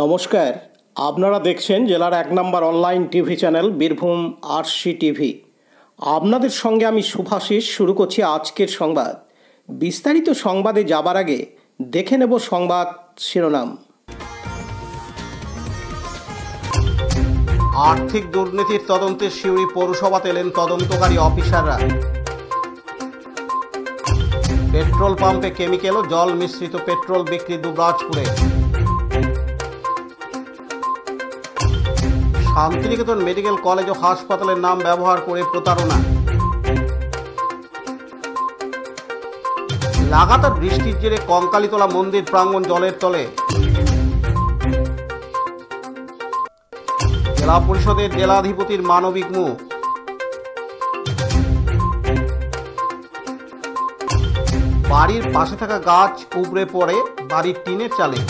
নমস্কার, আপনারা দেখছেন জেলার ১ নম্বর online TV channel Birbhum RC TV. আপনাদের সঙ্গে আমি শুভাশিস। শুরু করছি আজকের সংবাদ। বিস্তারিত সংবাদে যাবার আগে দেখে নেব সংবাদ শিরোনাম। আর্থিক দুর্নীতির তদন্তে সিউড়ি পৌরসভাতে এলেন তদন্তকারী অফিসাররা। পেট্রোল পাম্পে কেমিক্যাল ও জল মিশ্রিত পেট্রোল বিক্রি দুবরাজপুরে। শান্তিনিকেতন মেডিকেল কলেজ ও হাসপাতালের নাম ব্যবহার করে প্রতারণা। লাগাতার বৃষ্টির জেরে কঙ্কালীতলা মন্দির প্রাঙ্গণ জলের তলে। জেলা পরিষদের জেলাধিপতির মানবিক মুখ। বাড়ির পাশে থাকা গাছ উপড়ে পড়ে বাড়ির টিনের চালে।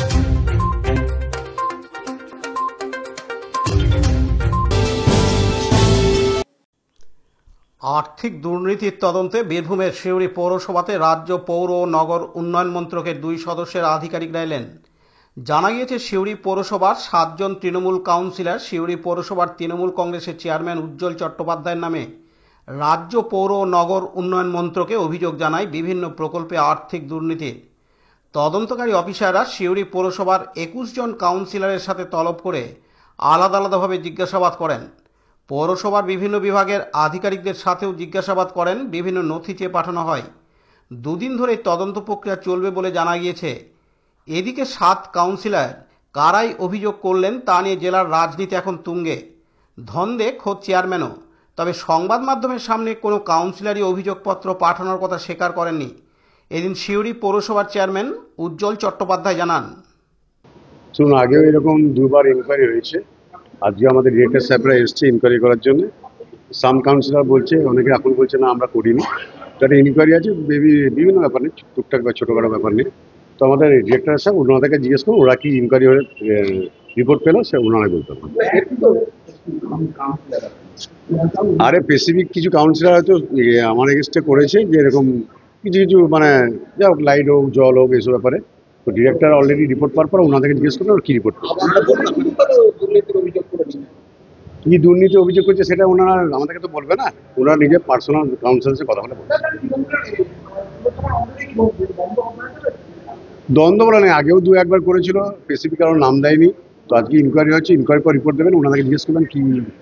আর্থিক দুর্নীতির তদন্তে বীরভূমের সিউড়ি পৌরসভাতে রাজ্য পৌর ও নগর উন্নয়ন মন্ত্রকের 2 সদস্যের আধিকারিকরা এলেন। জানা গিয়েছে, সিউড়ি পৌরসভার 7 জন তৃণমূল কাউন্সিলর সিউড়ি পৌরসভার তৃণমূল কংগ্রেসের চেয়ারম্যান উজ্জ্বল চট্টোপাধ্যায়ের নামে রাজ্য পৌর ও নগর উন্নয়ন মন্ত্রকে অভিযোগ জানায় বিভিন্ন প্রকল্পে আর্থিক দুর্নীতির। তদন্তকারী অফিসাররা সিউড়ি পৌরসভার 21 জন কাউন্সিলরের সাথে তলব করে আলাদা আলাদাভাবে জিজ্ঞাসাবাদ করেন। পৌরসভার বিভিন্ন বিভাগের আধিকারিকদের সাথেও জিজ্ঞাসাবাদ করেন। বিভিন্ন নথি চেয়ে পাঠানো হয়। 2 দিন ধরে তদন্ত প্রক্রিয়া চলবে বলে জানা গিয়েছে। এদিকে 7 কাউন্সিলর কারাই অভিযোগ করলেন তা নিয়ে জেলার রাজনীতি এখন তুঙ্গে। ধন্দে খোদ চেয়ারম্যানও। তবে সংবাদ মাধ্যমের সামনে কোনো কাউন্সিলরই অভিযোগপত্র পাঠানোর কথা স্বীকার করেননি। এদিন সিউড়ি পৌরসভার চেয়ারম্যান উজ্জ্বল চট্টোপাধ্যায় জানান, শুনুন, আগেও এরকম 2বার ইনকোয়ারি হয়েছে। আজকে আমাদের ডিরেক্টর সাহেবরা এসছে ইনকোয়ারি করার জন্য। সাম কাউন্সিলর বলছে, অনেকে এখন বলছে না আমরা করিনি। তো একটা ইনকোয়ারি আছে বিভিন্ন ব্যাপার নেই, টুকটাক বা ছোটোখাটো ব্যাপার নেই। তো আমাদের ডিরেক্টর সাহেব ওনাদেরকে জিজ্ঞেস করুন ওরা কি ইনকোয়ারি হয়ে রিপোর্ট পেলো, সে ওনারা বলতে পারেন। আরে স্পেসিফিক কিছু কাউন্সিলর হয়তো আমার এগেস্টে করেছে যে এরকম কিছু কিছু মানে যা হোক, লাইট হোক জল হোক এইসব ব্যাপারে। তো ডিরেক্টর অলরেডি রিপোর্ট পাওয়ার পর ওনাদেরকে জিজ্ঞেস করলো কি রিপোর্ট কি দুর্নীতি অভিযোগ করছে সেটা ওনারা আমাদেরকে তো বলবে না। ওনারা নিজের পার্সোনাল কাউন্সিলের সাথে কথা বলে বলবে। দ্বন্দ্ব বলা নেই, আগেও 2-1বার করেছিল, স্পেসিফিক কারণ নাম দেয়নি। তো আজকে ইনকোয়ারি হচ্ছে, ইনকোয়ারি পর রিপোর্ট দেবেন। ওনাদেরকে জিজ্ঞেস করবেন কি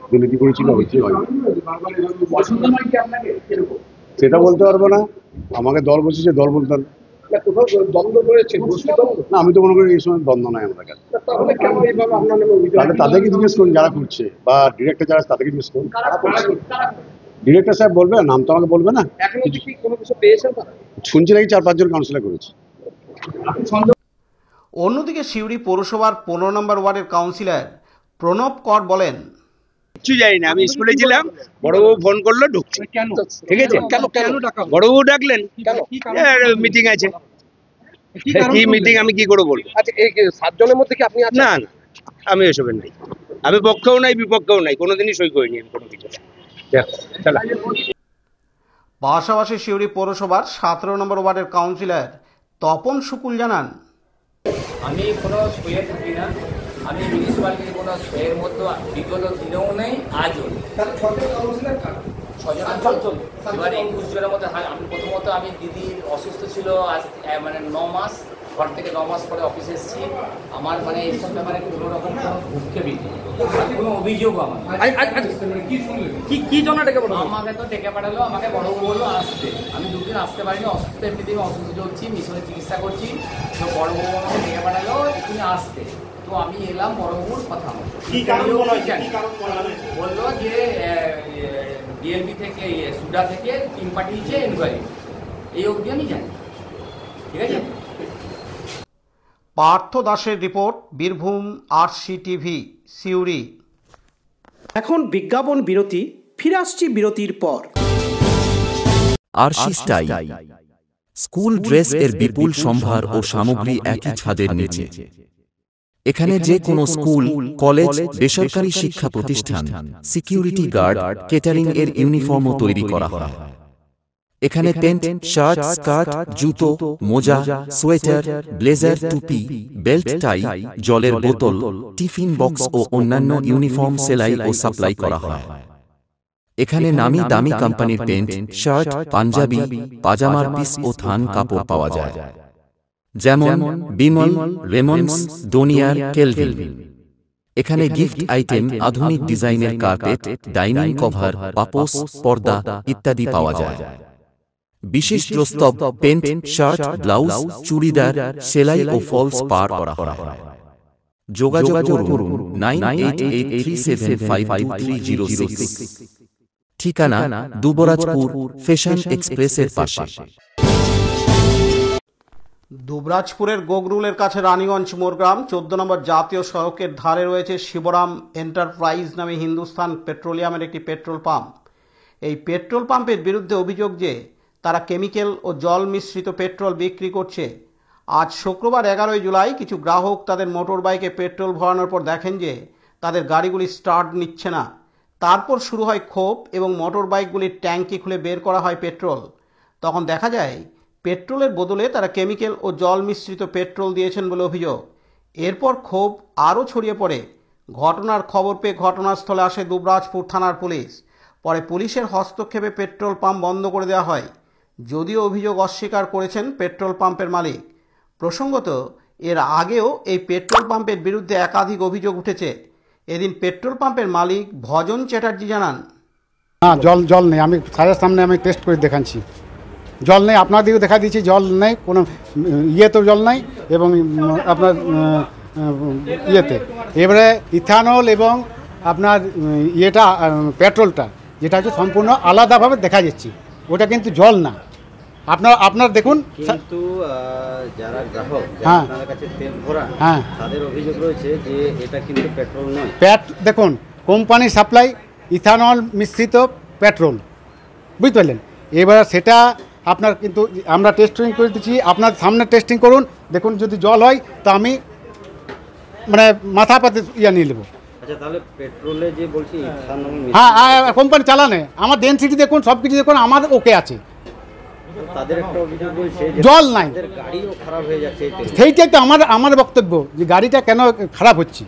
দুর্নীতি করেছিল, হয়েছে হয়নি সেটা বলতে পারবো না। আমাকে দল বসেছে, দল বলতে পারবো না। আমি তো মনে করি এই সময় দ্বন্দ্ব নাই আমাদের কাছে। তাহলে তাদেরকে জিজ্ঞেস করুন যারা করছে, বা ডিরেক্টর যারা তাদেরকে জিজ্ঞেস করুন। ডিরেক্টর সাহেব বলবে, নাম তো আমাকে বলবে না। শুনছি নাকি 4-5 জন কাউন্সিলর করেছে। অন্যদিকে সিউড়ি পৌরসভার 15 নম্বর ওয়ার্ডের কাউন্সিলর প্রণব কর বলেন, কিছু জানি না। আমি স্কুলে ছিলাম, বড়বাবু ফোন করলো ঢুকছি, ঠিক আছে। বড়বাবু ডাকলেন, মিটিং আছে। কি মিটিং আমি কি করে বলবো? আচ্ছা, এই 7 জনের মধ্যে কি আপনি আছেন? না না, আমি এসবের নাই। আমি পক্ষেও নাই বিপক্ষেও নাই, কোনোদিনই সই করিনি আমি কোনো কিছু। পাশাপাশি সিউড়ি পৌরসভার 17 নম্বর ওয়ার্ডের কাউন্সিলর তপন শুকুল জানান, আমি কোনো সইয়ে থাকি না। আমি মিউনিসিপ্যালিটির কোনো সইয়ের মধ্যে বিগত দিনেও নেই, আজও নেই। 6 জন। এবার 21 জনের মধ্যে আমি প্রথমত আমি দিদির অসুস্থ ছিল আজ মানে 9 মাস, ঘর থেকে 9 মাস পরে অফিসে এসেছি। আমার মানে এইসব ব্যাপারে কোনো রকম কোনো ভূক্ষেপই কোনো অভিযোগ আমার কি জন্য ডেকে পাঠালো? আমাকে তো ডেকে পাঠালো, আমাকে বড়বাবু বললো আসতে। আমি 2 দিন আসতে পারিনি, অসুস্থ এমনিতে অসুস্থ চলছি, মিশনে চিকিৎসা করছি। তো বড়বাবু আমাকে ডেকে পাঠালো এখানে আসতে। তো আমি এলাম, বড়বাবুর কথা বললো যে ডিএমপি থেকে সুডা থেকে টিম পাঠিয়েছে এনকোয়ারি। এই অবধি আমি জানি, ঠিক আছে। পার্থ দাসের report, Birbhum RC TV, Suri. এখন বিজ্ঞাপন বিরতি, ফিরে আসছি বিরতির পর। আরসি স্টাইল স্কুল ড্রেস এর বিপুল সম্ভার ও সামগ্রী একই ছাদের নিচে। এখানে যে কোনো স্কুল, কলেজ, বেসরকারি শিক্ষা প্রতিষ্ঠান, সিকিউরিটি গার্ড, কেটারিং এর ইউনিফর্মও তৈরি করা হয়। এখানে প্যান্ট, শার্ট, স্কার্ট, জুতো, মোজা, সোয়েটার, ব্লেজার, টুপি, বেল্ট, টাই, জলের বোতল, টিফিন বক্স ও অন্যান্য ইউনিফর্ম সেলাই ও সাপ্লাই করা হয়। এখানে নামি দামি কোম্পানির প্যান্ট, শার্ট, পাঞ্জাবি, পাজামার পিস ও থান কাপড় পাওয়া যায়, যেমন বিমল, রেমন্ডস, ডোনিয়ার, কেলভিন। এখানে গিফট আইটেম, আধুনিক ডিজাইনের কার্পেট, ডাইনিং কভার, পাপোশ, পর্দা ইত্যাদি পাওয়া যায়। বিশেষ প্রস্তাব, প্যান্ট, শার্ট, ব্লাউজ, চুড়িদার, সেলাই ও ফলস পার করা হয়। যোগাযোগ করুন 9883752306। ঠিকানা দুবরাজপুর, ফ্যাশন এক্সপ্রেসের পাশে। দুবরাজপুরের গোগরুলের কাছে রানীগঞ্জ মোড়গ্রাম 14 নম্বর জাতীয় সড়কের ধারে রয়েছে শিবরাম এন্টারপ্রাইজ নামে হিন্দুস্তান পেট্রোলিয়ামের একটি পেট্রোল পাম্প। এই পেট্রোল পাম্পের বিরুদ্ধে অভিযোগ যে তারা কেমিক্যাল ও জল মিশ্রিত পেট্রোল বিক্রি করছে। আজ শুক্রবার 11 জুলাই কিছু গ্রাহক তাদের মোটর বাইকে পেট্রোল ভরানোর পর দেখেন যে তাদের গাড়িগুলি স্টার্ট নিচ্ছে না। তারপর শুরু হয় ক্ষোভ এবং মোটর বাইকগুলির ট্যাঙ্কি খুলে বের করা হয় পেট্রোল। তখন দেখা যায় পেট্রোলের বদলে তারা কেমিক্যাল ও জল মিশ্রিত পেট্রোল দিয়েছেন বলে অভিযোগ। এরপর ক্ষোভ আরও ছড়িয়ে পড়ে। ঘটনার খবর পেয়ে ঘটনাস্থলে আসে দুবরাজপুর থানার পুলিশ। পরে পুলিশের হস্তক্ষেপে পেট্রোল পাম্প বন্ধ করে দেওয়া হয়, যদিও অভিযোগ অস্বীকার করেছেন পেট্রোল পাম্পের মালিক। প্রসঙ্গত, এর আগেও এই পেট্রোল পাম্পের বিরুদ্ধে একাধিক অভিযোগ উঠেছে। এদিন পেট্রোল পাম্পের মালিক ভজন চ্যাটার্জি জানান, না জল নেই, আমি স্যারের সামনে আমি টেস্ট করে দেখাচ্ছি, জল নেই। আপনাদেরও দেখা দিয়েছি জল নেই, কোনো ইয়েতেও জল নেই এবং আপনার ইয়েতে এবারে ইথানল এবং আপনার ইয়েটা পেট্রোলটা যেটা হচ্ছে সম্পূর্ণ আলাদাভাবে দেখা যাচ্ছে, ওটা কিন্তু জল না। আপনার দেখুন, কিন্তু যারা গ্রাহক হ্যাঁ আপনাদের কাছে তেল ভরা হ্যাঁ তাদের অভিযোগ রয়েছে যে এটা কিন্তু পেট্রোল নয়। দেখুন কোম্পানি সাপ্লাই ইথানল মিশ্রিত পেট্রোল, বুঝতে পারলেন। এবার সেটা আপনার কিন্তু আমরা টেস্টিং করে দিচ্ছি, আপনার সামনে টেস্টিং করুন, দেখুন যদি জল হয় তো আমি মানে মাথা পাতে নিয়ে নেবো। আচ্ছা, তাহলে পেট্রোলে যে বলছি ইথানল হ্যাঁ কোম্পানি চালানে, আমার ডেনসিটি দেখুন, সব কিছু দেখুন, আমার ওকে আছে। তাদের একটা অভিযোগ রয়েছে জল নাই, তাদের গাড়িও খারাপ হয়ে যাচ্ছে। সেইটাই তো আমার বক্তব্য, যে গাড়িটা কেন খারাপ হচ্ছে।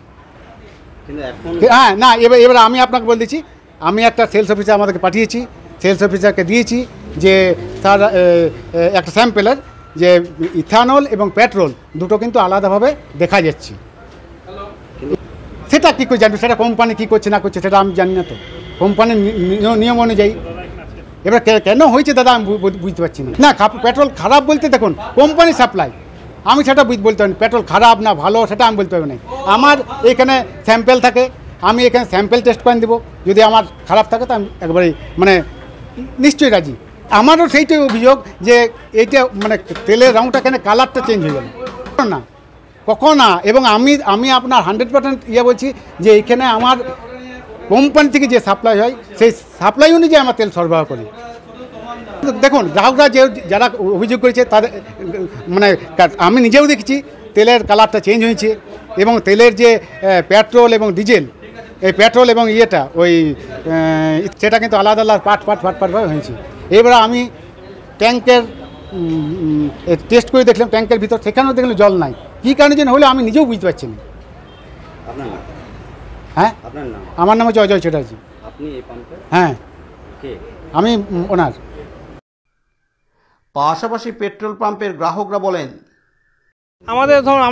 কিন্তু এখন হ্যাঁ না, এবার আমি আপনাকে বলে দিচ্ছি, আমি একটা সেলস অফিসার আমাদেরকে পাঠিয়েছি, সেলস অফিসারকে দিয়েছি যে তার একটা স্যাম্পেলের যে ইথানল এবং পেট্রোল দুটো কিন্তু আলাদাভাবে দেখা যাচ্ছে। সেটা কী করে জানবো, সেটা কোম্পানি কী করছে না করছে সেটা আমি জানি না, তো কোম্পানির নিয়ম অনুযায়ী। এবার কেন হয়েছে দাদা আমি বুঝতে পারছি না। পেট্রোল খারাপ বলতে দেখুন কোম্পানি সাপ্লাই, আমি সেটা বলতে পারি পেট্রোল খারাপ না ভালো সেটা আমি বলতে পারবো না। আমার এখানে স্যাম্পেল থাকে, আমি এখানে স্যাম্পেল টেস্ট করে দেবো, যদি আমার খারাপ থাকে তো আমি একবারে মানে নিশ্চয়ই রাজি। আমারও সেইটাই অভিযোগ যে এইটা মানে তেলের রঙটা কেন কালারটা চেঞ্জ হয়ে গেল না, কখন না। এবং আমি আপনার 100% বলছি যে এইখানে আমার কোম্পানি থেকে যে সাপ্লাই হয় সেই সাপ্লাই অনুযায়ী আমার তেল সরবরাহ করি। দেখুন গ্রাহকরা যারা অভিযোগ করেছে তাদের মানে আমি নিজেও দেখেছি তেলের কালারটা চেঞ্জ হয়েছে এবং তেলের যে পেট্রোল এবং ডিজেল, এই পেট্রোল এবং ইয়েটা ওই সেটা কিন্তু আলাদা আলাদা পার্টভাবে হয়েছে। এবারে আমি ট্যাঙ্কের টেস্ট করে দেখলাম, ট্যাঙ্কের ভিতর সেখানেও দেখলাম জল নাই। কী কারণে যেন হলে আমি নিজেও বুঝতে পারছি না। হ্যাঁ, আমার নাম হচ্ছে অজয় চ্যাটার্জি। হ্যাঁ, আমি ওনার। পাশাপাশি পেট্রোল পাম্পের গ্রাহকরা বলেন, আমাদের ধরুন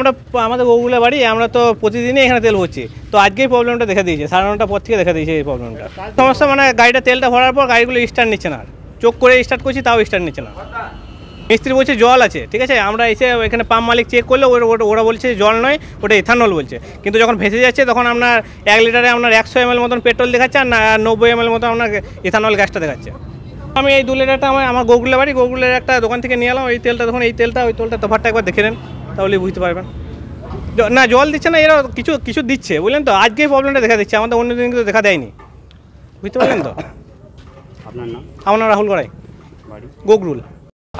আমাদের গোগুলা বাড়ি, আমরা তো প্রতিদিনই এখানে তেল ভরছি, তো আজকেই প্রবলেমটা দেখা দিয়েছে, 9:30 পর থেকে দেখা দিয়েছে এই প্রবলেমটা। সমস্যা মানে গাড়িটা তেলটা ভরার পর গাড়িগুলো স্টার্ট নিচ্ছে না, চোখ করে স্টার্ট করছি তাও স্টার্ট নিচ্ছে না। মিস্ত্রি বলছে জল আছে, ঠিক আছে, আমরা এসে এখানে পাম্প মালিক চেক করলে ওরা বলছে জল নয়, ওটা ইথানল বলছে। কিন্তু যখন ভেসে যাচ্ছে তখন আপনার 1 লিটারে আপনার 100 ml মতন পেট্রোল দেখাচ্ছে আর 90 ml মতন আপনার ইথানল গ্যাসটা দেখাচ্ছে। আমি এই 2 লিটারটা আমার গোগুলা বাড়ি, গোগুলের একটা দোকান থেকে নিয়ে এলাম এই তেলটা। দেখুন এই তেলটা ওই তেলটা তফাৎটা একবার দেখে নেন, তাহলে বুঝতে পারবেন। না জল দিচ্ছে না, এরা কিছু দিচ্ছে, বুঝলেন তো। আজকেই প্রবলেমটা দেখা দিচ্ছে, আমাদের অন্য দিন কিন্তু দেখা দেয়নি, বুঝতে পারলেন তো। আপনার নাম? আমার নাম রাহুল গড়াই, গোগরুল।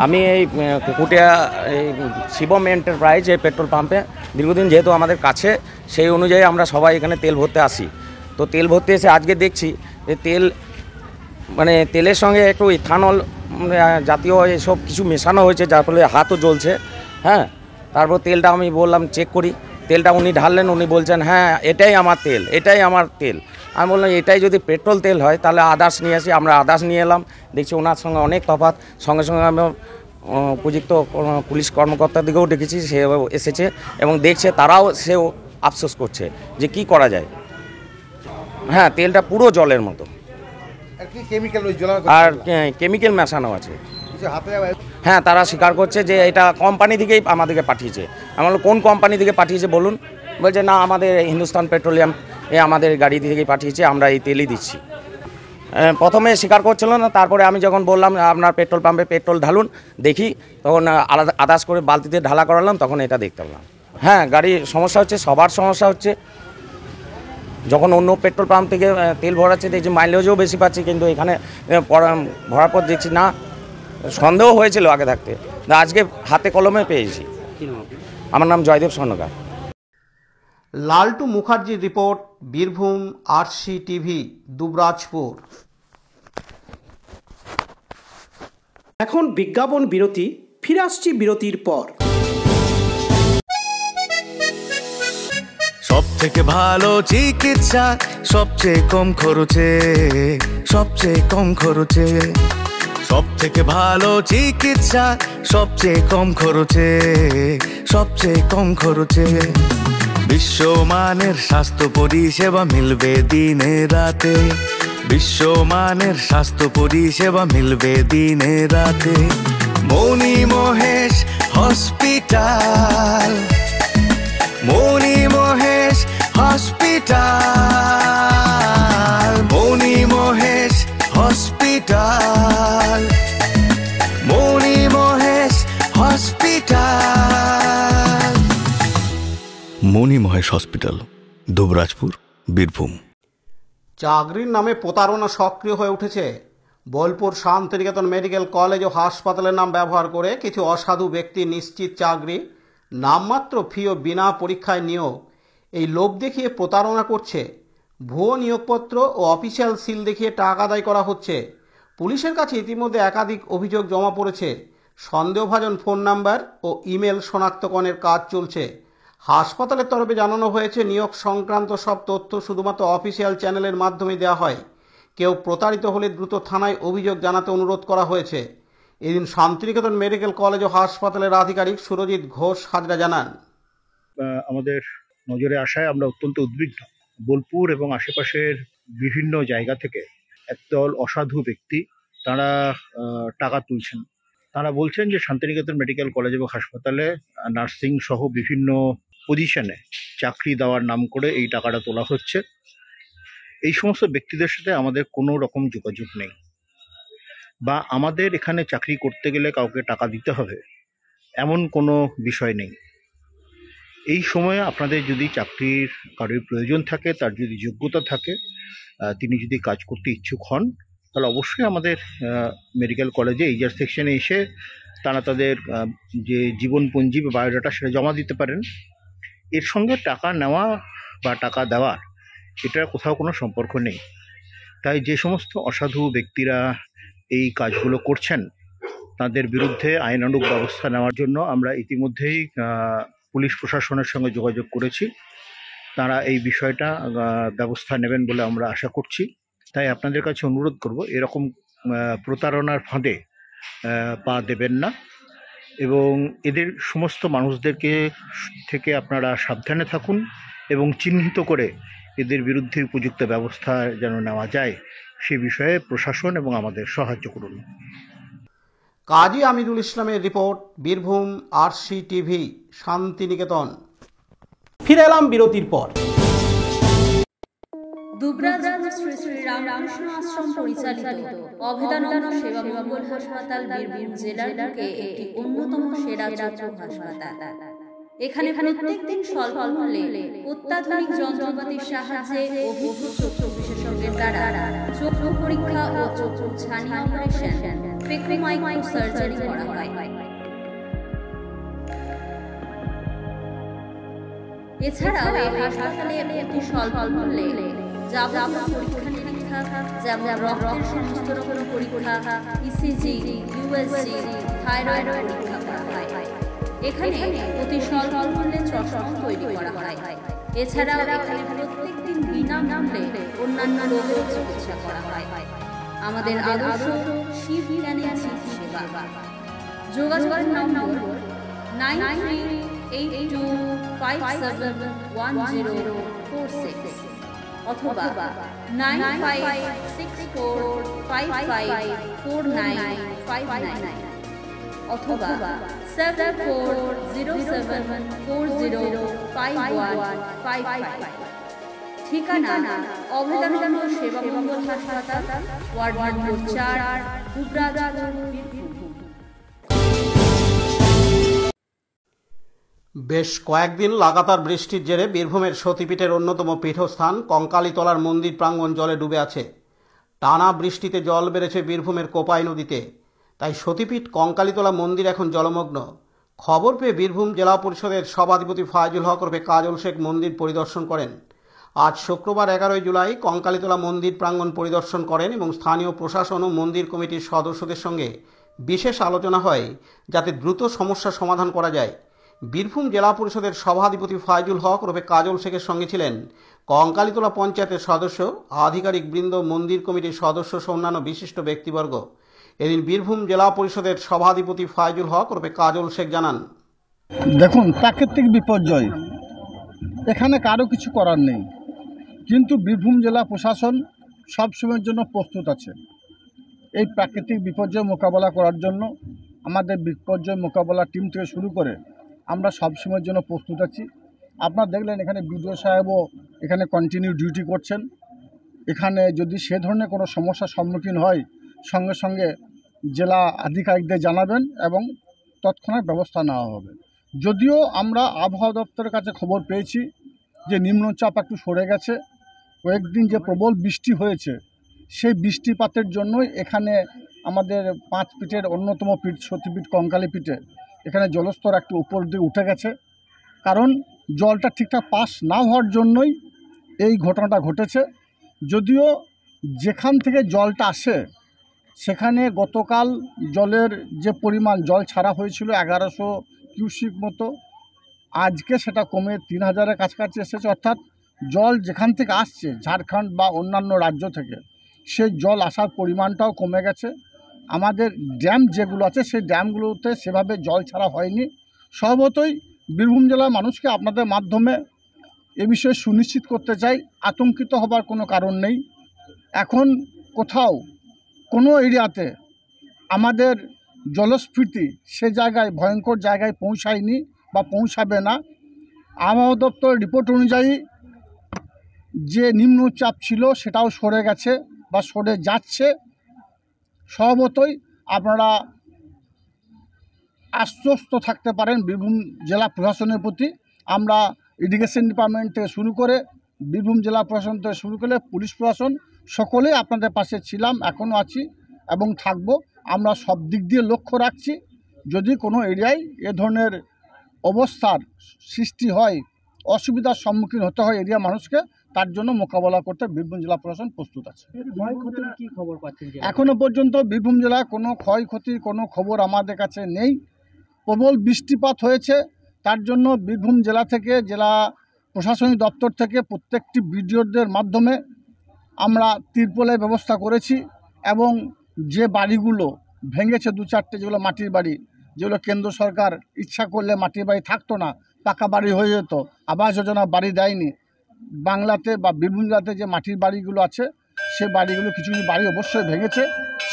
আমি এই কুকুটিয়া এই শিবম এন্টারপ্রাইজ এই পেট্রোল পাম্পে দীর্ঘদিন যেহেতু আমাদের কাছে, সেই অনুযায়ী আমরা সবাই এখানে তেল ভরতে আসি। তো তেল ভরতে এসে আজকে দেখছি যে তেলের সঙ্গে একটু ইথানল জাতীয় এসব কিছু মেশানো হয়েছে, যার ফলে হাতও জ্বলছে। হ্যাঁ, তারপর তেলটা আমি বললাম চেক করি, তেলটা উনি ঢাললেন, উনি বলছেন হ্যাঁ এটাই আমার তেল, এটাই আমার তেল। আমি বললাম এটাই যদি পেট্রোল তেল হয় তাহলে আদার্স নিয়ে আসি। আমরা আদার্স নিয়ে এলাম, দেখছি ওনার সঙ্গে অনেক তফাৎ। সঙ্গে সঙ্গে আমি উপযুক্ত পুলিশ কর্মকর্তাদিকেও ডেকেছি, সে এসেছে এবং দেখছে, সেও আফসোস করছে যে কি করা যায়। হ্যাঁ, তেলটা পুরো জলের মতো আর কেমিক্যাল মেশানো আছে। হ্যাঁ, তারা স্বীকার করছে যে এটা কোম্পানি থেকেই আমাদেরকে পাঠিয়েছে। আমি বললাম কোন কোম্পানি থেকে পাঠিয়েছে বলুন? বলছে না, আমাদের হিন্দুস্তান পেট্রোলিয়াম আমাদের গাড়ি থেকে পাঠিয়েছে, আমরা এই তেলই দিচ্ছি। প্রথমে স্বীকার করছিল না, তারপরে আমি যখন বললাম আপনার পেট্রোল পাম্পে পেট্রোল ঢালুন দেখি, তখন আলাদা আদার্স করে বালতিতে ঢালা করালাম, তখন এটা দেখতে পেলাম। হ্যাঁ, গাড়ির সমস্যা হচ্ছে, সবার সমস্যা হচ্ছে। যখন অন্য পেট্রোল পাম্প থেকে তেল ভরাচ্ছে দেখছি মাইলেজও বেশি পাচ্ছি, কিন্তু এখানে ভরার পর দেখছি না, সন্দেহ হয়েছিল আগে থাকতে, আজকে হাতে কলমে পেয়েছি। আমার নাম জয়দেব স্বর্ণকার। লালটু মুখার্জির report, Birbhum RC TV, Dubrajpur. এখন বিজ্ঞাপন বিরতি, ফিরে আসছি বিরতির পর। সব থেকে ভালো চিকিৎসা, সবচেয়ে কম খরচে, সবচেয়ে কম খরচে। সব থেকে ভালো চিকিৎসা, সবচেয়ে কম খরচে, সবচেয়ে কম খরচে। বিশ্বমানের স্বাস্থ্য পরিষেবা মিলবে দিনে রাতে, বিশ্বমানের স্বাস্থ্য পরিষেবা মিলবে দিনে রাতে। মণি মহেশ হসপিটাল, মণি মহেশ হসপিটাল, মণি মহেশ হসপিটাল, মণি মহেশ হসপিটাল। মণি মহেশ হসপিটাল, দুবরাজপুর, বীরভূম। চাকরির নামে প্রতারণা সক্রিয় হয়ে উঠেছে। বোলপুর শান্তিনিকেতন মেডিকেল কলেজ ও হাসপাতালের নাম ব্যবহার করে কিছু অসাধু ব্যক্তি নিশ্চিত চাকরি, নামমাত্র ফি ও বিনা পরীক্ষায় নিয়োগ, এই লোভ দেখিয়ে প্রতারণা করছে। ভুয়ো নিয়োগপত্র ও অফিসিয়াল সিল দেখিয়ে টাকা আদায় করা হচ্ছে। পুলিশের কাছে ইতিমধ্যে একাধিক অভিযোগ জমা পড়েছে। সন্দেহভাজন ফোন নাম্বার ও ইমেল শনাক্তকরণের কাজ চলছে। হাসপাতালের তরফে জানানো হয়েছে নিয়োগ সংক্রান্ত সব তথ্য শুধুমাত্র অফিসিয়াল চ্যানেলের মাধ্যমে দেওয়া হয়। কেউ প্রতারিত হলে দ্রুত থানায় অভিযোগ জানাতে অনুরোধ করা হয়েছে। এদিন শান্তিনিকেতন মেডিকেল কলেজ ও হাসপাতালের আধিকারিক সুরজিৎ ঘোষ হাজরা জানান, আমাদের নজরে আসায় আমরা অত্যন্ত উদ্বিগ্ন। বোলপুর এবং আশেপাশের বিভিন্ন জায়গা থেকে একদল অসাধু ব্যক্তি তারা টাকা তুলছেন। তারা বলছেন যে শান্তিনিকেতন মেডিকেল কলেজ এবং হাসপাতালে নার্সিং সহ বিভিন্ন পজিশনে চাকরি দেওয়ার নাম করে এই টাকাটা তোলা হচ্ছে। এই সমস্ত ব্যক্তিদের সাথে আমাদের কোনো রকম যোগাযোগ নেই, বা আমাদের এখানে চাকরি করতে গেলে কাউকে টাকা দিতে হবে এমন কোনো বিষয় নেই। এই সময়ে আপনাদের যদি চাকরির কারোর প্রয়োজন থাকে, তার যদি যোগ্যতা থাকে, তিনি যদি কাজ করতে ইচ্ছুক হন, তাহলে অবশ্যই আমাদের মেডিকেল কলেজে এইচআর সেকশনে এসে তারা তাদের যে জীবনপঞ্জি বা বায়োডাটা সেটা জমা দিতে পারেন। এর সঙ্গে টাকা নেওয়া বা টাকা দেওয়ার এটার কোথাও কোনো সম্পর্ক নেই। তাই যে সমস্ত অসাধু ব্যক্তিরা এই কাজগুলো করছেন তাদের বিরুদ্ধে আইনানুগ ব্যবস্থা নেওয়ার জন্য আমরা ইতিমধ্যেই পুলিশ প্রশাসনের সঙ্গে যোগাযোগ করেছি। তারা এই বিষয়টা ব্যবস্থা নেবেন বলে আমরা আশা করছি। তাই আপনাদের কাছে অনুরোধ করব, এরকম প্রতারণার ফাঁদে পা দেবেন না এবং এদের সমস্ত মানুষদেরকে থেকে আপনারা সাবধানে থাকুন এবং চিহ্নিত করে এদের বিরুদ্ধে উপযুক্ত ব্যবস্থা যেন নেওয়া যায় সে বিষয়ে প্রশাসন এবং আমাদের সাহায্য করুন। কাজী আমিরুল ইসলামের report, Birbhum RC TV, Santiniketan. ফিরে এলাম বিরতির পর। দুবরাজপুর শ্রী শ্রী রামকৃষ্ণ আশ্রম পরিচালিত অভেদানন্দ সেবা মঙ্গল হাসপাতাল বীরভূম জেলার বুকে একটি অন্যতম সেরা চক্ষু হাসপাতাল। এখানে প্রত্যেক দিন স্বল্প মূল্যে অত্যাধুনিক যন্ত্রপাতির সাহায্যে অভিজ্ঞ চক্ষু বিশেষজ্ঞের দ্বারা চক্ষু পরীক্ষা ও চক্ষু ছানি অপারেশন, ফেকোমাইক্রো সার্জারি করা হয়। এছাড়াও এই হাসপাতালে অতি স্বল্প মূল্যে যাবতীয় পরীক্ষা নিরীক্ষা পরীক্ষা যেমন রক্তের সমস্ত রকম পরীক্ষা, ইসিজি, ইউএসজি, থাইরয়েড পরীক্ষা করা হয়। এখানে অতি স্বল্প মূল্যে চশমা তৈরি করা হয়। এছাড়াও এখানে প্রত্যেকদিন বিনামূল্যে অন্যান্য রোগের চিকিৎসা করা হয়। আমাদের আদর্শ শিব বিজ্ঞানের সেবা। যোগাযোগের নম্বর 9382571046 অথবা 9564554959 অথবা 7407405155। ঠিকানা অভেদানন্দ সেবা মঙ্গল হাসপাতাল, ওয়ার্ড নম্বর 4, দুবরাজপুর, বীরভূম। বেশ কয়েকদিন লাগাতার বৃষ্টির জেরে বীরভূমের সতীপীঠের অন্যতম পীঠস্থান কঙ্কালীতলার মন্দির প্রাঙ্গণ জলে ডুবে আছে। টানা বৃষ্টিতে জল বেড়েছে বীরভূমের কোপাই নদীতে, তাই সতীপীঠ কঙ্কালীতলা মন্দির এখন জলমগ্ন। খবর পেয়ে বীরভূম জেলা পরিষদের সভাধিপতি ফায়জুল হক ওরফে কাজল শেখ মন্দির পরিদর্শন করেন। আজ শুক্রবার 11 জুলাই কঙ্কালীতলা মন্দির প্রাঙ্গণ পরিদর্শন করেন এবং স্থানীয় প্রশাসন ও মন্দির কমিটির সদস্যদের সঙ্গে বিশেষ আলোচনা হয় যাতে দ্রুত সমস্যার সমাধান করা যায়। বীরভূম জেলা পরিষদের সভাধিপতি ফায়জুল হক ওরফে কাজল শেখের সঙ্গে ছিলেন কঙ্কালীতলা পঞ্চায়েতের সদস্য, আধিকারিক বৃন্দ, মন্দির কমিটির সদস্য সহ অন্যান্য বিশিষ্ট ব্যক্তিবর্গ। এদিন বীরভূম জেলা পরিষদের সভাধিপতি ফায়জুল হক ওরফে কাজল শেখ জানান, দেখুন, প্রাকৃতিক বিপর্যয় এখানে কারো কিছু করার নেই, কিন্তু বীরভূম জেলা প্রশাসন সবসময়ের জন্য প্রস্তুত আছে। এই প্রাকৃতিক বিপর্যয় মোকাবেলা করার জন্য আমাদের বিপর্যয় মোকাবেলা টিম থেকে শুরু করে আমরা সবসময়ের জন্য প্রস্তুত আছি। আপনারা দেখলেন এখানে বিডিও সাহেবও এখানে কন্টিনিউ ডিউটি করছেন। এখানে যদি সে ধরনের কোনো সমস্যার সম্মুখীন হয় সঙ্গে সঙ্গে জেলা আধিকারিকদের জানাবেন এবং তৎক্ষণাৎ ব্যবস্থা নেওয়া হবে। যদিও আমরা আবহাওয়া দপ্তরের কাছে খবর পেয়েছি যে নিম্নচাপ একটু সরে গেছে, কয়েকদিন যে প্রবল বৃষ্টি হয়েছে সেই বৃষ্টিপাতের জন্যই এখানে আমাদের 5 পীঠের অন্যতম পীঠ সতীপীঠ কঙ্কালী পীঠে এখানে জলস্তর একটু উপর দিয়ে উঠে গেছে। কারণ জলটা ঠিকঠাক পাস না হওয়ার জন্যই এই ঘটনাটা ঘটেছে। যদিও যেখান থেকে জলটা আসে সেখানে গতকাল জলের যে পরিমাণ জল ছাড়া হয়েছিল 1100 কিউসিক মতো, আজকে সেটা কমে 3000-এর কাছাকাছি এসেছে। অর্থাৎ জল যেখান থেকে আসছে ঝাড়খণ্ড বা অন্যান্য রাজ্য থেকে সেই জল আসার পরিমাণটাও কমে গেছে। আমাদের ড্যাম যেগুলো আছে সেই ড্যামগুলোতে সেভাবে জল ছাড়া হয়নি। স্বভাবতই বীরভূম জেলার মানুষকে আপনাদের মাধ্যমে এ বিষয়ে সুনিশ্চিত করতে চাই, আতঙ্কিত হবার কোনো কারণ নেই। এখন কোথাও কোনো এরিয়াতে আমাদের জলস্ফীতি সে জায়গায় ভয়ঙ্কর জায়গায় পৌঁছায়নি বা পৌঁছাবে না। আবহাওয়া দপ্তরের রিপোর্ট অনুযায়ী যে নিম্নচাপ ছিল সেটাও সরে গেছে বা সরে যাচ্ছে। স্বভাবতই আপনারা আশ্বস্ত থাকতে পারেন বীরভূম জেলা প্রশাসনের প্রতি। আমরা ইরিগেশন ডিপার্টমেন্ট থেকে শুরু করে বীরভূম জেলা প্রশাসন থেকে শুরু করে পুলিশ প্রশাসন সকলেই আপনাদের পাশে ছিলাম, এখনও আছি এবং থাকব। আমরা সব দিক দিয়ে লক্ষ্য রাখছি, যদি কোনো এরিয়ায় এ ধরনের অবস্থার সৃষ্টি হয়, অসুবিধার সম্মুখীন হতে হয় এরিয়া মানুষকে, তার জন্য মোকাবেলা করতে বীরভূম জেলা প্রশাসন প্রস্তুত আছে। কি খবর পাচ্ছেন? এখনও পর্যন্ত বীরভূম জেলায় কোনো ক্ষয়ক্ষতির কোনো খবর আমাদের কাছে নেই। প্রবল বৃষ্টিপাত হয়েছে, তার জন্য বীরভূম জেলা থেকে জেলা প্রশাসনিক দপ্তর থেকে প্রত্যেকটি বিডিওদের মাধ্যমে আমরা তিরপলের ব্যবস্থা করেছি এবং যে বাড়িগুলো ভেঙেছে 2-4টে যেগুলো মাটির বাড়ি, যেগুলো কেন্দ্র সরকার ইচ্ছা করলে মাটির বাড়ি থাকতো না, পাকা বাড়ি হয়ে যেত, আবাস যোজনা বাড়ি দেয়নি, বাংলাতে বা বীরভূম জেলাতে যে মাটির বাড়িগুলো আছে সেই বাড়িগুলো কিছু কিছু বাড়ি অবশ্যই ভেঙেছে।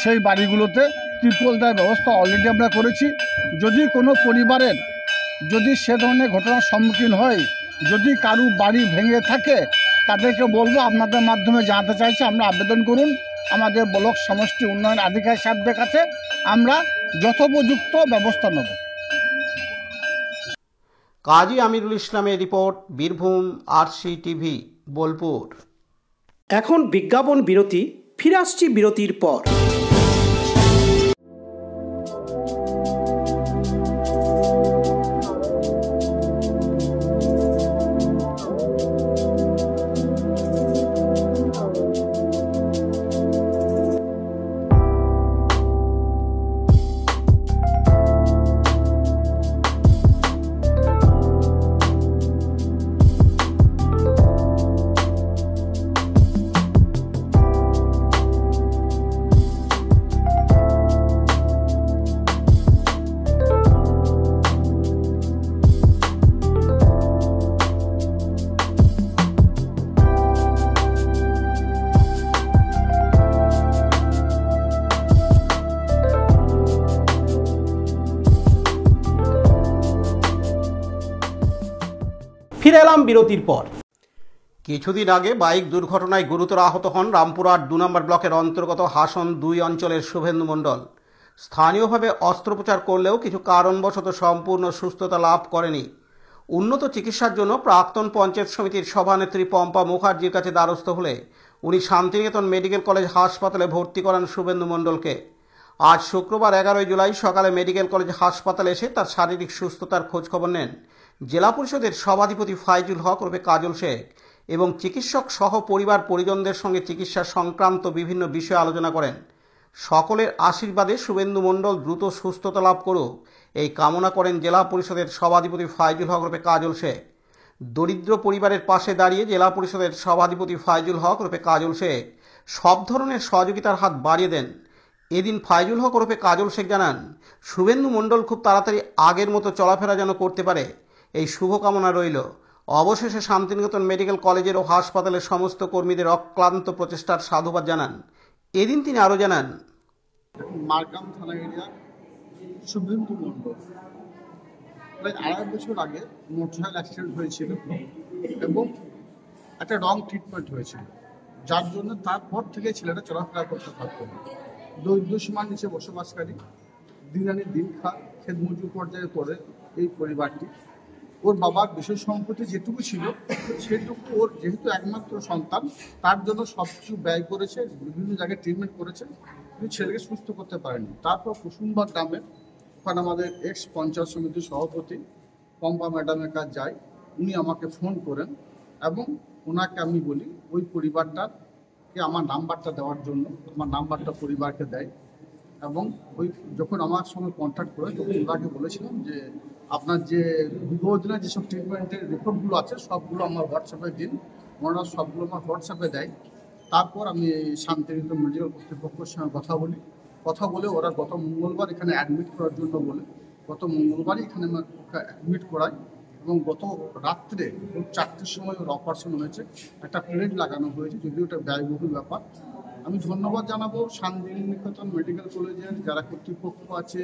সেই বাড়িগুলোতে ত্রিপল দেওয়ার ব্যবস্থা অলরেডি আমরা করেছি। যদি কোনো পরিবারের যদি সে ধরনের ঘটনার সম্মুখীন হয়, যদি কারু বাড়ি ভেঙে থাকে, তাদেরকে বলবো আপনাদের মাধ্যমে জানাতে চাইছি, আমরা আবেদন করুন আমাদের ব্লক সমষ্টি উন্নয়ন আধিকারিক সাহেবদের কাছে, আমরা যথোপযুক্ত ব্যবস্থা নেব। কাজী আমিরুল ইসলামের রিপোর্ট, বীরভূম RCTV, বোলপুর। এখন বিজ্ঞাপন বিরতি, ফিরে আসছি বিরতির পর। বিরতির পর। কিছুদিন আগে বাইক দুর্ঘটনায় গুরুতর আহত হন রামপুরহাট 2 নম্বর ব্লকের অন্তর্গত হাসন 2 অঞ্চলের শুভেন্দু মণ্ডল। স্থানীয়ভাবে অস্ত্রোপচার করলেও কিছু কারণবশত সম্পূর্ণ সুস্থতা লাভ করেনি। উন্নত চিকিৎসার জন্য প্রাক্তন পঞ্চায়েত সমিতির সভানেত্রী পম্পা মুখার্জির কাছে দ্বারস্থ হলে উনি শান্তিনিকেতন মেডিকেল কলেজ হাসপাতালে ভর্তি করান শুভেন্দু মণ্ডলকে। আজ শুক্রবার 11 জুলাই সকালে মেডিকেল কলেজ হাসপাতালে এসে তার শারীরিক সুস্থতার খোঁজখবর নেন জেলা পরিষদের সভাধিপতি ফাইজুল হক ওরফে কাজল শেখ এবং চিকিৎসক সহ পরিবার পরিজনদের সঙ্গে চিকিৎসা সংক্রান্ত বিভিন্ন বিষয়ে আলোচনা করেন। সকলের আশীর্বাদে শুভেন্দু মণ্ডল দ্রুত সুস্থতা লাভ করুক এই কামনা করেন জেলা পরিষদের সভাধিপতি ফাইজুল হক ওরফে কাজল শেখ। দরিদ্র পরিবারের পাশে দাঁড়িয়ে জেলা পরিষদের সভাধিপতি ফাইজুল হক ওরফে কাজল শেখ সব ধরনের সহযোগিতার হাত বাড়িয়ে দেন। এদিন ফাইজুল হক ওরফে কাজল শেখ জানান, শুভেন্দু মণ্ডল খুব তাড়াতাড়ি আগের মতো চলাফেরা যেন করতে পারে এই শুভকামনা রইল। অবশেষে শান্তিনিকেতন মেডিকেল কলেজের ও হাসপাতালের সমস্ত কর্মীদের অক্লান্ত প্রচেষ্টার সাধুবাদ জানান। এদিন তিনি আরও জানান, মারগ্রাম থানা এরিয়া শুভেন্দু মণ্ডল প্রায় 2.5 বছর আগে মোটরসাইকেল অ্যাক্সিডেন্ট হয়েছিল এবং একটা রং ট্রিটমেন্ট হয়েছিল, যার জন্য তারপর থেকে ছেলেটা চলাফেরা করতে পারত না। দরিদ্র সীমার নিচে বসবাসকারী, দিন আনি দিন খেত মজুর পর্যায়ে পড়ে এই পরিবারটি। ওর বাবার বিশেষ সম্পত্তি যেটুকু ছিল সেটুকু ওর যেহেতু একমাত্র সন্তান, তার জন্য সব কিছু ব্যয় করেছে, বিভিন্ন জায়গায় ট্রিটমেন্ট করেছে, কিন্তু ছেলেকে সুস্থ করতে পারেনি। তারপর কুসুমবাগ গ্রামে ওখানে আমাদের এক্স পঞ্চায়েত সমিতির সভাপতি পম্পা ম্যাডামের কাছে যাই, উনি আমাকে ফোন করেন এবং ওনাকে আমি বলি ওই পরিবারটাকে আমার নাম্বারটা দেওয়ার জন্য। আমার নাম্বারটা পরিবারকে দেয় এবং ওই যখন আমার সঙ্গে কন্ট্যাক্ট করে তখন ওনাকে বলেছিলাম যে আপনার যে বিগত দিনের যেসব ট্রিটমেন্টের রিপোর্টগুলো আছে সবগুলো আমার হোয়াটসঅ্যাপে দিন। ওনারা সবগুলো আমার হোয়াটসঅ্যাপে দেয়। তারপর আমি শান্তিনিকেতন মেডিকেল কর্তৃপক্ষের সঙ্গে কথা বলে ওরা গত মঙ্গলবার এখানে অ্যাডমিট করার জন্য বলে গত মঙ্গলবারই এখানে অ্যাডমিট করাই এবং গত রাত্রে 4টের সময় ওর অপারেশন হয়েছে, একটা প্লেট লাগানো হয়েছে, যদিও ওটা ব্যয়বহুল ব্যাপার। আমি ধন্যবাদ জানাবো শান্তিনিকেতন মেডিকেল কলেজের যারা কর্তৃপক্ষ আছে,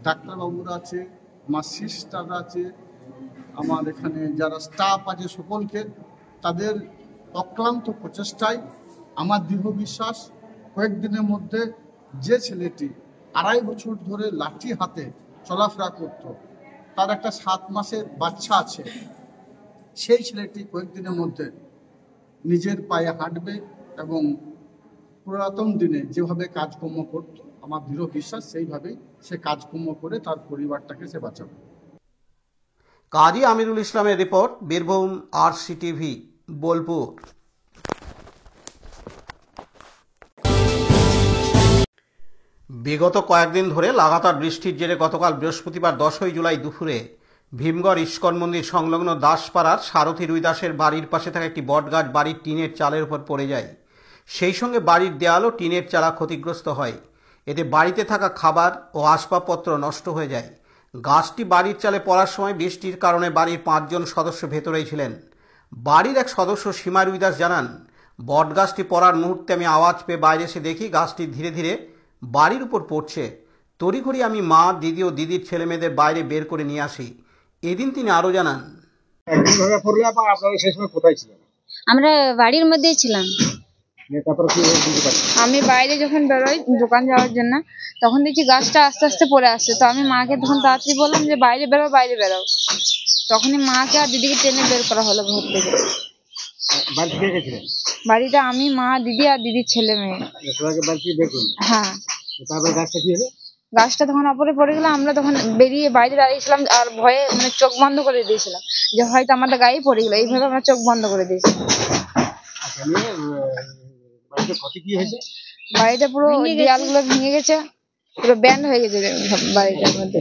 ডাক্তারবাবুরা আছে, আমার সিস্টাররা আছে, আমার এখানে যারা স্টাফ আছে, সকলকে তাদের অক্লান্ত প্রচেষ্টায় আমার দৃঢ় বিশ্বাস কয়েকদিনের মধ্যে যে ছেলেটি 2.5 বছর ধরে লাঠি হাতে চলাফেরা করত, তার একটা 7 মাসের বাচ্চা আছে, সেই ছেলেটি কয়েকদিনের মধ্যে নিজের পায়ে হাঁটবে এবং পুরাতন দিনে যেভাবে কাজকর্ম করত আমার দৃঢ় বিশ্বাস সেইভাবেই সে কাজকর্ম করে তার পরিবারটাকে সে বাঁচাবে। কাজী আমিরুল ইসলামের রিপোর্ট, বীরভূম RCTV, বোলপুর। বিগত কয়েকদিন ধরে লাগাতার বৃষ্টির জেরে গতকাল বৃহস্পতিবার 10 জুলাই দুপুরে ভীমগড় ইস্কন মন্দির সংলগ্ন দাসপাড়ার সারথী রুই দাসের বাড়ির পাশে থাকা একটি বটগাছ বাড়ির টিনের চালের উপর পড়ে যায়। সেই সঙ্গে বাড়ির দেয়াল ও টিনের চালা ক্ষতিগ্রস্ত হয়। এতে বাড়িতে থাকা খাবার ও আসবাবপত্র নষ্ট হয়ে যায়। গাছটি বাড়ির চালে পড়ার সময় বৃষ্টির কারণে বাড়ির 5 জন সদস্য ভেতরেই ছিলেন। বাড়ির এক সদস্য সীমা রুই দাস জানান, বটগাছটি পড়ার মুহূর্তে আমি আওয়াজ পেয়ে বাইরে এসে দেখি গাছটি ধীরে ধীরে বাড়ির উপর পড়ছে। তড়িঘড়ি আমি মা, দিদি ও দিদির ছেলে মেয়েদের বাইরে বের করে নিয়ে আসি। এদিন তিনি আরও জানান, আমরা বাড়ির মধ্যেই ছিলাম। আমি বাইরে যখন বেরোই দোকান যাওয়ার জন্য, তখন দেখি গাছটা আস্তে আস্তে পড়ে আসছে। তো আমি মাকে তখন তাড়াতাড়ি বললাম যে বাইরে বেরো, বাইরে বেরো। তখনই মাকে আর দিদিকে টেনে বের করা হলো ঘর থেকে। বাড়িতে আমি, মা, দিদি আর দিদির ছেলে মেয়ে। হ্যাঁ, গাছটা তখন ওপরে পড়ে গেল। আমরা তখন বেরিয়ে বাইরে দাঁড়িয়েছিলাম আর ভয়ে মানে চোখ বন্ধ করে দিয়েছিলাম যে হয়তো আমাদের গায়ে পড়ে গেলো, এইভাবে আমরা চোখ বন্ধ করে দিয়েছিলাম। বাড়িটা পুরো দেয়ালগুলো ভেঙে গেছে, পুরো ব্যান্ড হয়ে গেছে বাড়িটার মধ্যে।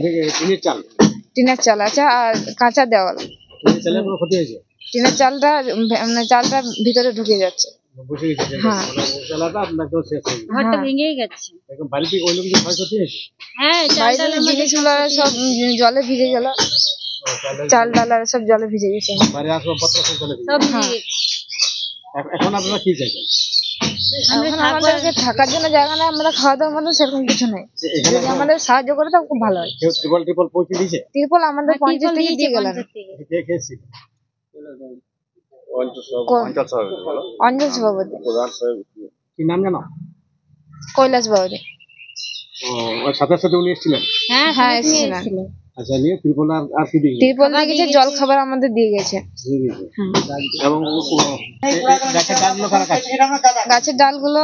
টিনের চাল আছে আর কাঁচা দেওয়াল। টিনের চালটা মানে চালটা ভিতরে ঢুকে যাচ্ছে। হ্যাঁ, জিনিসগুলো সব জলে ভিজে গেল, চাল ডাল আর সব জলে ভিজে গেছে। এখন আমাদেরকে থাকার জন্য জায়গা নেই, আমরা খাওয়া দাওয়ার মতো সেরকম কিছু নেই। যদি আমাদের সাহায্য করে তো খুব ভালো হয়। ত্রিপল আমাদের 50 থেকে দিয়ে গেলেন। অঞ্চল সভাপতি কি নাম জানো? কৈলাস বাউরি। সাথে সাথে উনি এসেছিলেন? হ্যাঁ এসেছিলেন। আচ্ছা, নিয়ে ত্রিপল আর কি দিয়ে? ত্রিপল দিয়ে গেছে, জল খাবার আমাদের দিয়ে গেছে। এবং গাছের ডালগুলো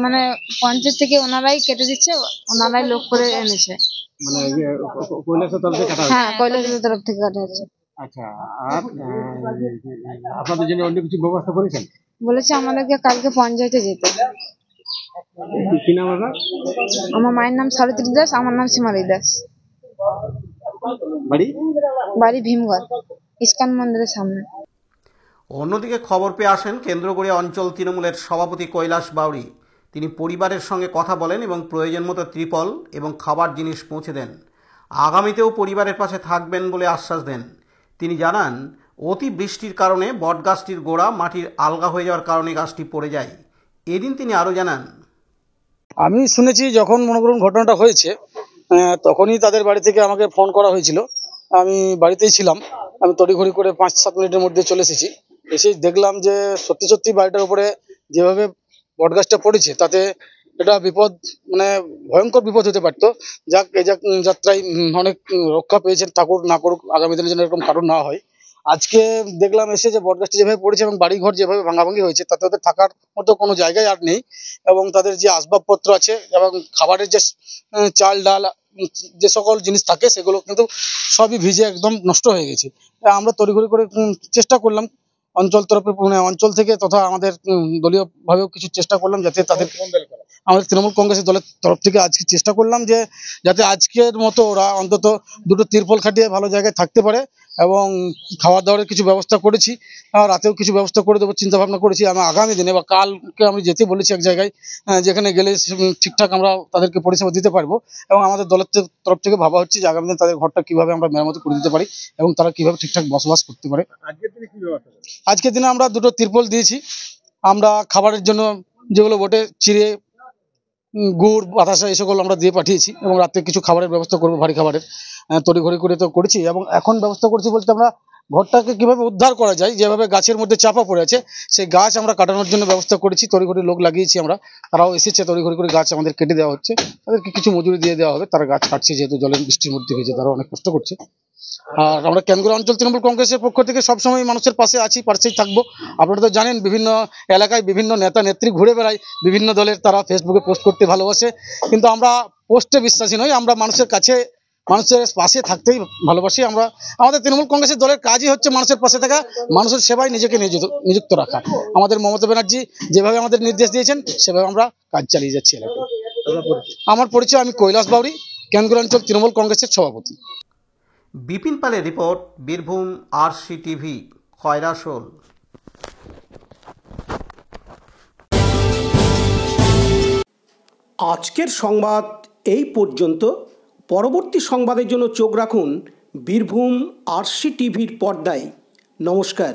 মানে পঞ্চায়েত থেকে ওনারাই কেটে দিচ্ছে, ওনারাই লোক করে এনেছে। মানে কৈলাসের তরফ থেকে কাটা? হ্যাঁ, কৈলাসের তরফ থেকে কাটা হচ্ছে। আচ্ছা, আর আপনাদের জন্য অন্য কিছু ব্যবস্থা করেছেন? বলেছে আমাদেরকে কালকে পঞ্চায়েতে যেতে। কি নাম আপনার? আমার মায়ের নাম সাবিত্রী দাস, আমার নাম সীমালি দাস। বাড়ি ভীমগড়, ইস্কন মন্দিরের সামনে। অন্যদিকে খবর পেয়ে আসেন কেন্দ্রগড়িয়া অঞ্চল তৃণমূলের সভাপতি কৈলাস বাউরি। তিনি পরিবারের সঙ্গে কথা বলেন এবং প্রয়োজন মতো ত্রিপল এবং খাবার জিনিস পৌঁছে দেন। আগামীতেও পরিবারের পাশে থাকবেন বলে আশ্বাস দেন। তিনি জানান, অতি বৃষ্টির কারণে বটগাছটির গোড়া মাটির আলগা হয়ে যাওয়ার কারণে গাছটি পড়ে যায়। এদিন তিনি আরও জানান, আমি শুনেছি যখন মনে করুন ঘটনাটা হয়েছে তখনই তাদের বাড়ি থেকে আমাকে ফোন করা হয়েছিল। আমি বাড়িতেই ছিলাম। আমি তড়িঘড়ি করে 5-7 মিনিটের মধ্যে চলে এসেছি। এসে দেখলাম যে সত্যি সত্যি বাড়িটার উপরে যেভাবে বটগাছটা পড়েছে তাতে এটা বিপদ, মানে ভয়ঙ্কর বিপদ হতে পারতো। যাক, এই যাত্রায় অনেক রক্ষা পেয়েছেন, ঠাকুর না করুক আগামী দিনের জন্য এরকম কারণ না হয়। আজকে দেখলাম এসে যে বটগাছটি যেভাবে পড়েছে এবং বাড়িঘর যেভাবে ভাঙাভাঙি হয়েছে তাতে ওদের থাকার মতো কোনো জায়গায় আর নেই, এবং তাদের যে আসবাবপত্র আছে এবং খাবারের যে চাল ডাল যে সকল জিনিস থাকে সেগুলো কিন্তু সবই ভিজে একদম নষ্ট হয়ে গেছে। আমরা তড়িঘড়ি করে চেষ্টা করলাম অঞ্চল তরফে, মানে অঞ্চল থেকে তথা আমাদের দলীয়ভাবেও কিছু চেষ্টা করলাম যাতে তাদের, আমাদের তৃণমূল কংগ্রেসের দলের তরফ থেকে আজকে চেষ্টা করলাম যে যাতে আজকের মতো ওরা অন্তত দুটো তিরপল খাটিয়ে ভালো জায়গায় থাকতে পারে, এবং খাওয়ার দাওয়ারের কিছু ব্যবস্থা করেছি, রাতেও কিছু ব্যবস্থা করে দেবো চিন্তা ভাবনা করেছি। আমি আগামী দিনে বা কালকে আমি যেতে বলেছি এক জায়গায়, যেখানে গেলে ঠিকঠাক আমরা তাদেরকে পরিষেবা দিতে পারবো, এবং আমাদের দলের তরফ থেকে ভাবা হচ্ছে যে আগামী দিনে তাদের ঘরটা কিভাবে আমরা মেরামতি করে দিতে পারি এবং তারা কিভাবে ঠিকঠাক বসবাস করতে পারে। আজকের দিনে আমরা দুটো তিরপল দিয়েছি। আমরা খাবারের জন্য যেগুলো বটে চিড়ে, গুড়, বাতাসা এই সকল আমরা দিয়ে পাঠিয়েছি, এবং রাতে কিছু খাবারের ব্যবস্থা করবো, ভারী খাবারের তড়িঘড়ি করে তো করেছি। এবং এখন ব্যবস্থা করছি বলতে আমরা ঘরটাকে কিভাবে উদ্ধার করা যায়, যেভাবে গাছের মধ্যে চাপা পড়ে আছে সেই গাছ আমরা কাটানোর জন্য ব্যবস্থা করেছি। তড়িঘড়ি লোক লাগিয়েছি আমরা, তারাও এসেছে, তড়িঘড়ি করে গাছ আমাদের কেটে দেওয়া হচ্ছে। তাদেরকে কিছু মজুরি দিয়ে দেওয়া হবে, তারা গাছ কাটছে, যেহেতু জলের বৃষ্টির মধ্যে হয়েছে তারা অনেক কষ্ট করছে। আর আমরা কেন্দ্রগড় অঞ্চল তৃণমূল কংগ্রেসের পক্ষ থেকে সবসময় মানুষের পাশে আছি, পাশেই থাকবো। আপনারা তো জানেন বিভিন্ন এলাকায় বিভিন্ন নেতা নেত্রী ঘুরে বেড়ায়, বিভিন্ন দলের, তারা ফেসবুকে পোস্ট করতে ভালোবাসে, কিন্তু আমরা পোস্টে বিশ্বাসী নই। আমরা মানুষের কাছে, মানুষের পাশে থাকতেই ভালোবাসি। আমরা, আমাদের তৃণমূল কংগ্রেসের দলের কাজই হচ্ছে মানুষের পাশে থাকা, মানুষের সেবায় নিজেকে নিযুক্ত রাখা। আমাদের মমতা ব্যানার্জি যেভাবে আমাদের নির্দেশ দিয়েছেন সেভাবে আমরা কাজ চালিয়ে যাচ্ছি এলাকায়। আমার পরিচয়, আমি কৈলাস বাউরি, কেন্দ্রগড় অঞ্চল তৃণমূল কংগ্রেসের সভাপতি। বিপিন পালের রিপোর্ট, বীরভূম RCTV, খয়রাশোল। আজকের সংবাদ এই পর্যন্ত। পরবর্তী সংবাদের জন্য চোখ রাখুন বীরভূম RCTVর পর্দায়। নমস্কার।